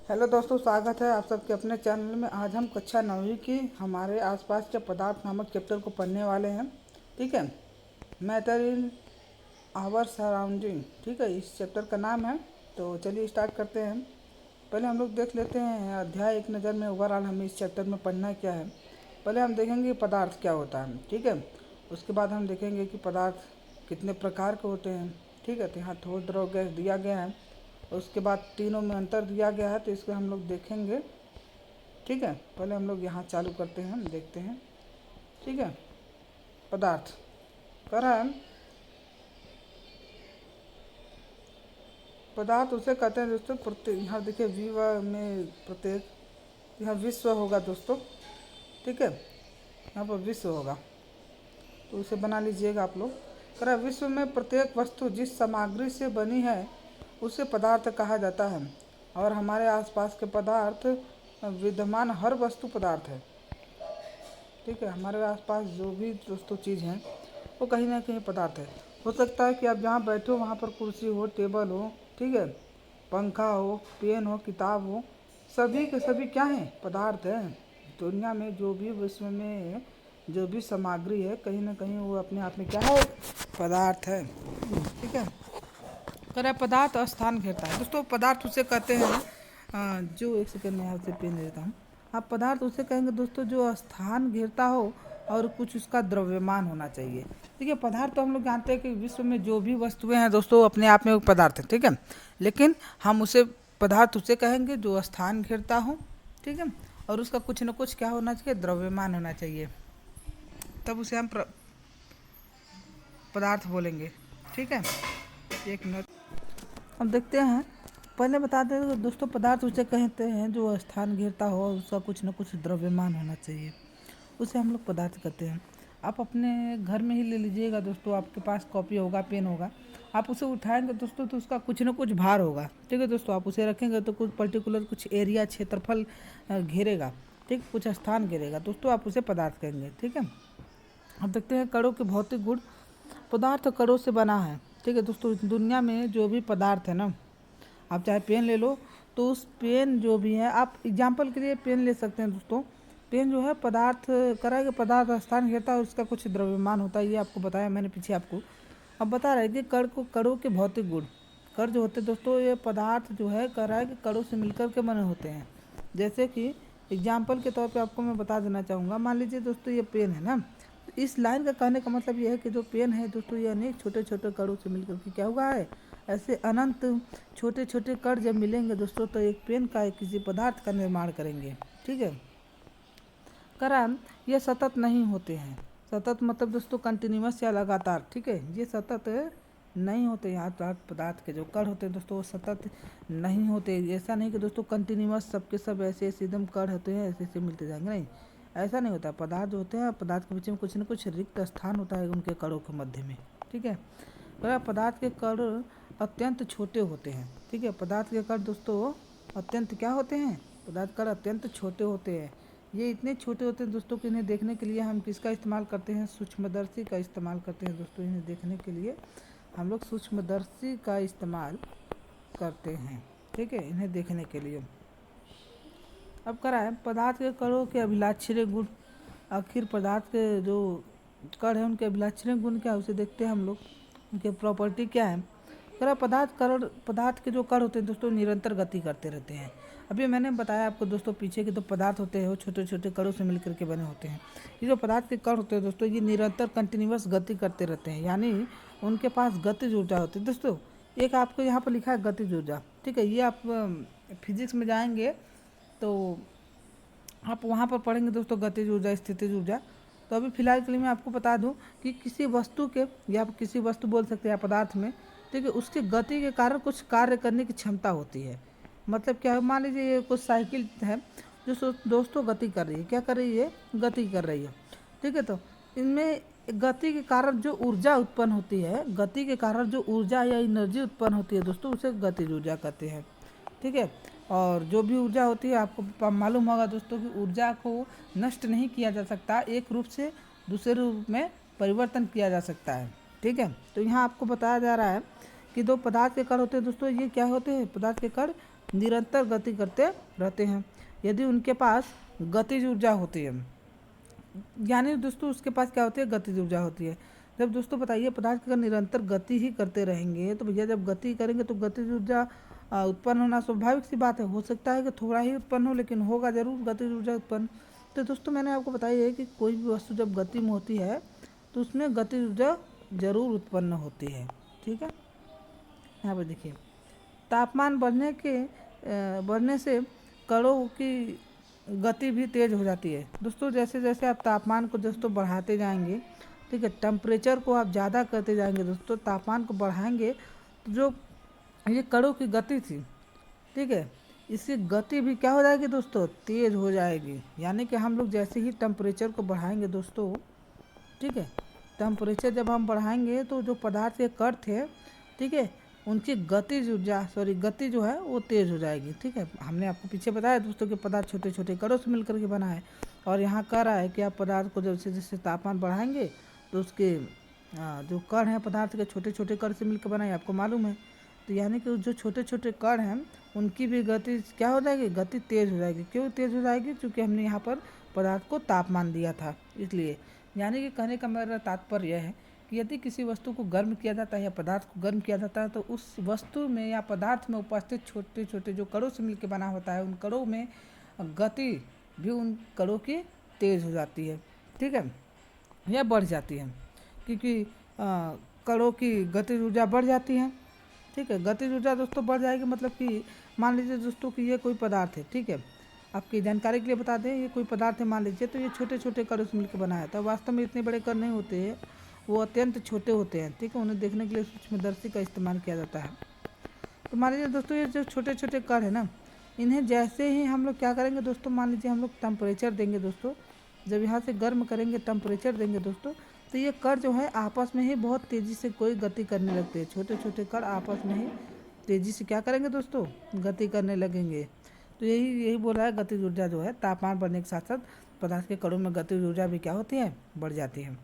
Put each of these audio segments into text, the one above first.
Hello दोस्तों, स्वागत है आप सबके अपने चैनल में। आज हम कक्षा 9वीं की हमारे आसपास के पदार्थ नामक चैप्टर को पढ़ने वाले हैं। ठीक है, मैटर इन आवर सराउंडिंग। ठीक है, इस चैप्टर का नाम है। तो चलिए स्टार्ट करते हैं। पहले हम लोग देख लेते हैं अध्याय एक नज़र में। ओवरऑल हमें इस चैप्टर में पढ़ना क्या है। पहले हम देखेंगे पदार्थ क्या होता है। ठीक है, उसके बाद हम देखेंगे कि पदार्थ कितने प्रकार के होते हैं। ठीक है, तो यहाँ ठोस, द्रव, गैस दिया गया है। उसके बाद तीनों में अंतर दिया गया है, तो इसको हम लोग देखेंगे। ठीक है, पहले हम लोग यहाँ चालू करते हैं, देखते हैं। ठीक है, पदार्थ कह रहा है, पदार्थ उसे कहते हैं दोस्तों प्रत्येक, यहाँ देखिए विश्व में प्रत्येक, यहाँ विश्व होगा दोस्तों। ठीक है, यहाँ पर विश्व होगा, तो उसे बना लीजिएगा आप लोग। कह रहा है विश्व में प्रत्येक वस्तु जिस सामग्री से बनी है उसे पदार्थ कहा जाता है, और हमारे आसपास के पदार्थ विद्यमान हर वस्तु पदार्थ है। ठीक है, हमारे आसपास जो भी दोस्तों चीज़ हैं वो कहीं ना कहीं पदार्थ है। हो सकता है कि आप जहाँ बैठे हो वहाँ पर कुर्सी हो, टेबल हो, ठीक है, पंखा हो, पेन हो, किताब हो, सभी के सभी क्या हैं? पदार्थ हैं। दुनिया में जो भी, विश्व में जो भी सामग्री है कहीं ना कहीं वो अपने आप में क्या है? पदार्थ है। ठीक है, कह रहा है पदार्थ स्थान घेरता है। दोस्तों पदार्थ उसे कहते हैं जो, एक सेकंड में यहाँ से पेन ले लेता हूँ। आप पदार्थ उसे कहेंगे दोस्तों जो स्थान घेरता हो और कुछ उसका द्रव्यमान होना चाहिए। देखिए पदार्थ तो हम लोग जानते हैं कि विश्व में जो भी वस्तुएं हैं दोस्तों अपने आप में वो पदार्थ है। ठीक है, लेकिन हम उसे पदार्थ उसे कहेंगे जो स्थान घेरता हो। ठीक है, और उसका कुछ न कुछ क्या होना चाहिए? द्रव्यमान होना चाहिए, तब उसे हम पदार्थ बोलेंगे। ठीक है, एक मिनट। अब देखते हैं, पहले बता दें तो दोस्तों पदार्थ उसे कहते हैं जो स्थान घेरता हो और उसका कुछ न कुछ द्रव्यमान होना चाहिए, उसे हम लोग पदार्थ कहते हैं। आप अपने घर में ही ले लीजिएगा दोस्तों, आपके पास कॉपी होगा, पेन होगा, आप उसे उठाएंगे दोस्तों तो उसका कुछ न कुछ भार होगा। ठीक है दोस्तों, आप उसे रखेंगे तो कुछ पर्टिकुलर कुछ एरिया, क्षेत्रफल घेरेगा। ठीक, कुछ स्थान घेरेगा दोस्तों, आप उसे पदार्थ कहेंगे। ठीक है, अब देखते हैं कणों के भौतिक गुण। पदार्थ कणों से बना है। ठीक है दोस्तों, दुनिया में जो भी पदार्थ है ना, आप चाहे पेन ले लो, तो उस पेन जो भी है, आप एग्जाम्पल के लिए पेन ले सकते हैं दोस्तों। पेन जो है पदार्थ कराएगा, पदार्थ स्थान घेरता है और उसका कुछ द्रव्यमान होता है, ये आपको बताया मैंने पीछे आपको। अब बता रहे कि कणों के भौतिक गुण। कण जो होते हैं दोस्तों ये पदार्थ जो है कह रहा है कि कणों से मिलकर के बने होते हैं। जैसे कि एग्जाम्पल के तौर पे आपको मैं बता देना चाहूँगा, मान लीजिए दोस्तों ये पेन है ना, तो इस लाइन का कहने का मतलब ये है कि जो पेन है दोस्तों ये अनेक छोटे छोटे कणों से मिलकर के क्या हुआ है? ऐसे अनंत छोटे छोटे कण जब मिलेंगे दोस्तों तो एक पेन का, एक किसी पदार्थ का निर्माण करेंगे। ठीक है, कारण ये सतत नहीं होते हैं। सतत मतलब दोस्तों कंटिन्यूस या लगातार। ठीक है, ये सतत नहीं होते। यहाँ पदार्थ के जो कण होते हैं दोस्तों वो सतत नहीं होते। ऐसा नहीं कि दोस्तों कंटिन्यूस सबके सब ऐसे ऐसे एकदम कण होते हैं, ऐसे ऐसे मिलते जाएंगे, नहीं, ऐसा नहीं होता। पदार्थ जो होते हैं, पदार्थ के बीच में कुछ न कुछ रिक्त स्थान होता है उनके कणों के मध्य में। ठीक है, पदार्थ के कण अत्यंत छोटे होते हैं। ठीक है, पदार्थ के कण दोस्तों अत्यंत क्या होते हैं? पदार्थ कण अत्यंत छोटे होते हैं। ये इतने छोटे होते हैं दोस्तों कि इन्हें देखने के लिए हम किसका इस्तेमाल करते हैं? सूक्ष्मदर्शी का इस्तेमाल करते हैं दोस्तों। इन्हें देखने के लिए हम लोग सूक्ष्मदर्शी का इस्तेमाल करते हैं। ठीक है, इन्हें देखने के लिए। अब करा है पदार्थ के कणों के अभिलाक्षणीय गुण। आखिर पदार्थ के जो कण है उनके अभिलाक्षणीय गुण क्या है उसे देखते हैं हम लोग, उनके प्रॉपर्टी क्या है। करा पदार्थ के जो कण होते हैं दोस्तों निरंतर गति करते रहते हैं। अभी मैंने बताया आपको दोस्तों, पीछे के तो पदार्थ होते हैं वो छोटे छोटे कणों से मिलकर के बने होते हैं। ये जो पदार्थ के कण होते हैं दोस्तों ये निरंतर कंटिन्यूस गति करते रहते हैं, यानी उनके पास गतिज ऊर्जा होती है दोस्तों। एक आपको यहाँ पर लिखा है गतिज ऊर्जा। ठीक है, ये आप फिजिक्स में जाएंगे तो आप वहाँ पर पढ़ेंगे दोस्तों गतिज ऊर्जा, स्थितिज ऊर्जा। तो अभी फिलहाल के लिए मैं आपको बता दूं कि किसी वस्तु के, या आप किसी वस्तु बोल सकते हैं पदार्थ में, ठीक है, उसकी गति के कारण कुछ कार्य करने की क्षमता होती है। मतलब क्या है, मान लीजिए ये कुछ साइकिल है जो दोस्तों गति कर रही है, क्या कर रही है? गति कर रही है। ठीक है, तो इनमें गति के कारण जो ऊर्जा उत्पन्न होती है, गति के कारण जो ऊर्जा या एनर्जी उत्पन्न होती है दोस्तों उसे गतिज ऊर्जा कहते हैं। ठीक है, और जो भी ऊर्जा होती है आपको मालूम होगा दोस्तों कि ऊर्जा को नष्ट नहीं किया जा सकता, एक रूप से दूसरे रूप में परिवर्तन किया जा सकता है। ठीक है, तो यहाँ आपको बताया जा रहा है कि दो पदार्थ के कण होते हैं दोस्तों, ये क्या होते हैं? पदार्थ के कण निरंतर गति करते रहते हैं। यदि उनके पास गतिज ऊर्जा होती है, यानी दोस्तों उसके पास क्या होती है, गतिज ऊर्जा होती है। जब दोस्तों बताइए पदार्थ अगर निरंतर गति ही करते रहेंगे तो भैया जब गति करेंगे तो गतिज ऊर्जा उत्पन्न होना स्वाभाविक सी बात है। हो सकता है कि थोड़ा ही उत्पन्न हो, लेकिन होगा जरूर गतिज ऊर्जा उत्पन्न। तो दोस्तों मैंने आपको बताया है कि कोई भी वस्तु जब गति में होती है तो उसमें गतिज ऊर्जा जरूर उत्पन्न होती है। ठीक है, यहाँ पर देखिए तापमान बढ़ने से कणों की गति भी तेज हो जाती है। दोस्तों जैसे जैसे आप तापमान को दोस्तों बढ़ाते जाएंगे, ठीक है, टेम्परेचर को आप ज़्यादा करते जाएंगे दोस्तों, तापमान को बढ़ाएंगे तो जो ये कणों की गति थी, ठीक है, इसकी गति भी क्या हो जाएगी दोस्तों, तेज हो जाएगी। यानी कि हम लोग जैसे ही टेम्परेचर को बढ़ाएंगे दोस्तों, ठीक है, टेम्परेचर जब हम बढ़ाएंगे तो जो पदार्थ के कण थे, ठीक है, उनकी गति जो है वो तेज हो जाएगी। ठीक है, हमने आपको पीछे बताया दोस्तों कि पदार्थ छोटे छोटे कणों से मिलकर के बना है, और यहाँ कह रहा है कि आप पदार्थ को जैसे जैसे तापमान बढ़ाएंगे तो उसके जो कण हैं पदार्थ के छोटे छोटे कण से मिलकर बना है, आपको मालूम है। तो यानी कि जो छोटे छोटे कण हैं उनकी भी गति क्या हो जाएगी, गति तेज हो जाएगी। क्यों तेज हो जाएगी, क्योंकि हमने यहाँ पर पदार्थ को तापमान दिया था इसलिए। यानी कि कहने का मेरा तात्पर्य यह है कि यदि किसी वस्तु को गर्म किया जाता है या पदार्थ को गर्म किया जाता है तो उस वस्तु में या पदार्थ में उपस्थित छोटे छोटे जो कणों से मिलकर बना होता है उन कणों में गति भी उन कणों की तेज हो जाती है। ठीक है, या बढ़ जाती है, क्योंकि कणों की गतिज ऊर्जा बढ़ जाती है। ठीक है, गतिज ऊर्जा दोस्तों बढ़ जाएगी, मतलब कि मान लीजिए दोस्तों कि ये कोई पदार्थ है, ठीक है, आपकी जानकारी के लिए बता दें, ये कोई पदार्थ है मान लीजिए, तो ये छोटे छोटे कणों से मिलकर बना है। तो वास्तव में इतने बड़े कण नहीं होते हैं, वो अत्यंत छोटे होते हैं। ठीक है, उन्हें देखने के लिए सूक्ष्मदर्शी का इस्तेमाल किया जाता है। तो मान लीजिए दोस्तों ये जो छोटे छोटे कण है ना, इन्हें जैसे ही हम लोग क्या करेंगे दोस्तों, मान लीजिए हम लोग टेम्परेचर देंगे दोस्तों, जब यहाँ से गर्म करेंगे टेम्परेचर देंगे दोस्तों, तो ये कण जो है आपस में ही बहुत तेज़ी से कोई गति करने लगते हैं। छोटे छोटे कण आपस में ही तेज़ी से क्या करेंगे दोस्तों, गति करने लगेंगे। तो यही बोल रहा है, गतिज ऊर्जा जो है तापमान बढ़ने के साथ साथ पदार्थ के कणों में गतिज ऊर्जा भी क्या होती है, बढ़ जाती है।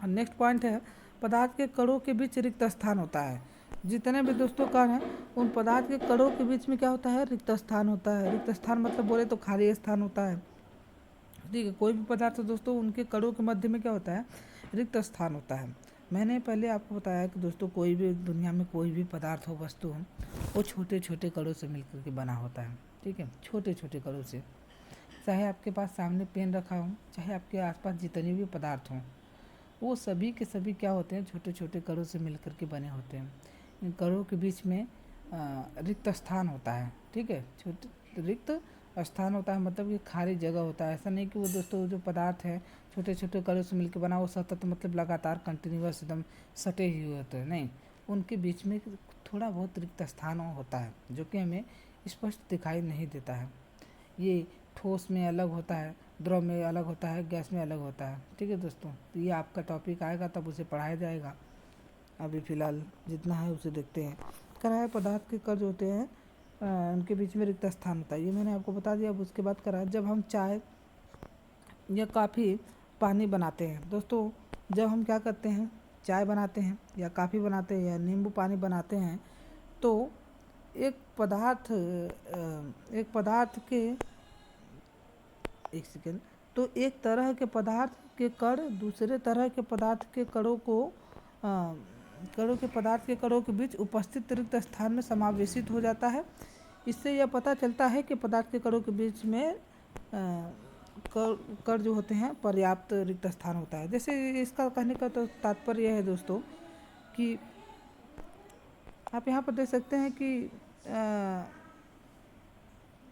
और नेक्स्ट पॉइंट है, पदार्थ के कणों के बीच रिक्त स्थान होता है। जितने भी दोस्तों कण हैं उन पदार्थ के कणों के बीच में क्या होता है, रिक्त स्थान होता है। रिक्त स्थान मतलब बोले तो खाली स्थान होता है। ठीक है, कोई भी पदार्थ दोस्तों उनके कणों के मध्य में क्या होता है, रिक्त स्थान होता है। मैंने पहले आपको बताया कि दोस्तों कोई भी दुनिया में कोई भी पदार्थ हो, वस्तु हो, वो छोटे छोटे कणों से मिलकर के बना होता है। ठीक है, छोटे छोटे कणों से, चाहे आपके पास सामने पेन रखा हो, चाहे आपके आसपास जितने भी पदार्थ हों, वो सभी के सभी क्या होते हैं, छोटे छोटे कणों से मिलकर के बने होते हैं। इन कणों के बीच में रिक्त स्थान होता है। ठीक है, छोटे रिक्त स्थान होता है मतलब ये खाली जगह होता है। ऐसा नहीं कि वो दोस्तों जो पदार्थ है छोटे छोटे कणों से मिलकर बना वो सतत मतलब लगातार कंटिन्यूअस एकदम सटे हुए होते हैं, नहीं, उनके बीच में थोड़ा बहुत रिक्त स्थान होता है जो कि हमें स्पष्ट दिखाई नहीं देता है। ये ठोस में अलग होता है, द्रव में अलग होता है, गैस में अलग होता है। ठीक है दोस्तों, तो ये आपका टॉपिक आएगा तब उसे पढ़ाया जाएगा। अभी फ़िलहाल जितना है उसे देखते हैं। कराए पदार्थ के कण होते हैं उनके बीच में रिक्त स्थान होता है, ये मैंने आपको बता दिया। अब उसके बाद करा, जब हम चाय या काफ़ी पानी बनाते हैं दोस्तों, जब हम क्या करते हैं, चाय बनाते हैं या काफ़ी बनाते हैं या नींबू पानी बनाते हैं, तो एक पदार्थ के एक सेकेंड, तो एक तरह के पदार्थ के कण दूसरे तरह के पदार्थ के कणों के कणों के बीच उपस्थित रिक्त स्थान में समावेशित हो जाता है। इससे यह पता चलता है कि पदार्थ के कणों के बीच में कण जो होते हैं पर्याप्त रिक्त स्थान होता है। जैसे इसका कहने का तो तात्पर्य है दोस्तों कि आप यहाँ पर देख सकते हैं कि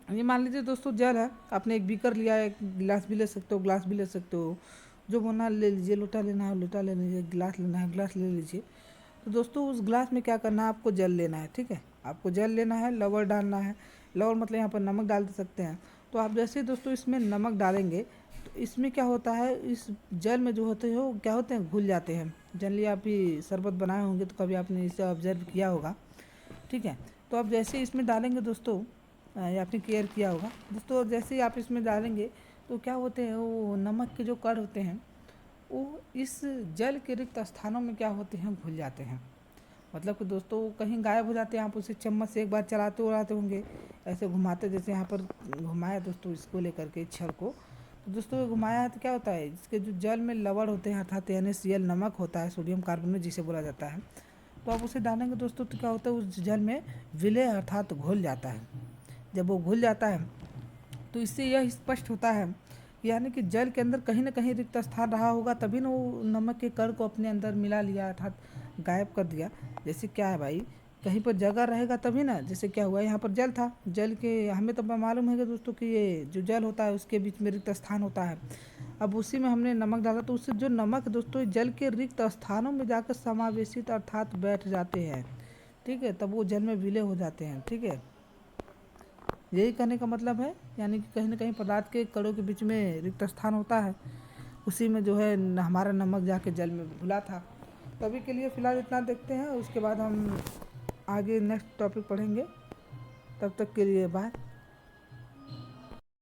ये मान लीजिए दोस्तों जल है, आपने एक बीकर लिया है, एक गिलास भी ले सकते हो, ग्लास भी ले सकते हो, जो बोलना ले लीजिए, लोटा लेना है लोटा ले लीजिए, गिलास लेना है गिलास ले लीजिए। तो दोस्तों उस ग्लास में क्या करना है, आपको जल लेना है। ठीक है, आपको जल लेना है, लवण डालना है, लवण मतलब यहाँ पर नमक डाल सकते हैं। तो आप जैसे दोस्तों इसमें नमक डालेंगे तो इसमें क्या होता है, इस जल में जो होते हैं वो क्या होते हैं, घुल जाते हैं। जनरली आप भी शरबत बनाए होंगे तो कभी आपने इसे ऑब्जर्व किया होगा। ठीक है, तो आप जैसे ही इसमें डालेंगे दोस्तों, या आपने केयर किया होगा दोस्तों, जैसे ही आप इसमें डालेंगे तो क्या होते हैं, वो नमक के जो कण होते हैं वो इस जल के रिक्त स्थानों में क्या होते हैं, घुल जाते हैं। मतलब कि दोस्तों वो कहीं गायब हो जाते हैं। आप उसे चम्मच से एक बार चलाते उड़ाते होंगे, ऐसे घुमाते, जैसे यहाँ पर घुमाया दोस्तों इसको लेकर के छड़ को। तो दोस्तों ये घुमाया है तो क्या होता है, इसके जो जल में लवण होते हैं अर्थात NaCl नमक होता है, सोडियम कार्बोनेट जिसे बोला जाता है, तो आप उसे डालेंगे दोस्तों तो क्या होता है उस जल में विलय अर्थात घुल जाता है। जब वो घुल जाता है तो इससे यह स्पष्ट होता है यानी कि जल के अंदर कहीं ना कहीं रिक्त स्थान रहा होगा, तभी ना वो नमक के कण को अपने अंदर मिला लिया अर्थात गायब कर दिया। जैसे क्या है भाई, कहीं पर जगह रहेगा तभी ना, जैसे क्या हुआ यहाँ पर जल था, जल के हमें तो मालूम है कि दोस्तों कि ये जो जल होता है उसके बीच में रिक्त स्थान होता है। अब उसी में हमने नमक डाला तो उससे जो नमक दोस्तों जल के रिक्त स्थानों में जाकर समावेशित अर्थात बैठ जाते हैं, ठीक है, तब वो जल में विलय हो जाते हैं, ठीक है। यही कहने का मतलब है, यानी कि कहीं ना कहीं पदार्थ के कणों के बीच में रिक्त स्थान होता है, उसी में जो है हमारा नमक जाके जल में घुला था। तो अभी के लिए फ़िलहाल इतना देखते हैं, उसके बाद हम आगे नेक्स्ट टॉपिक पढ़ेंगे। तब तक के लिए बाय।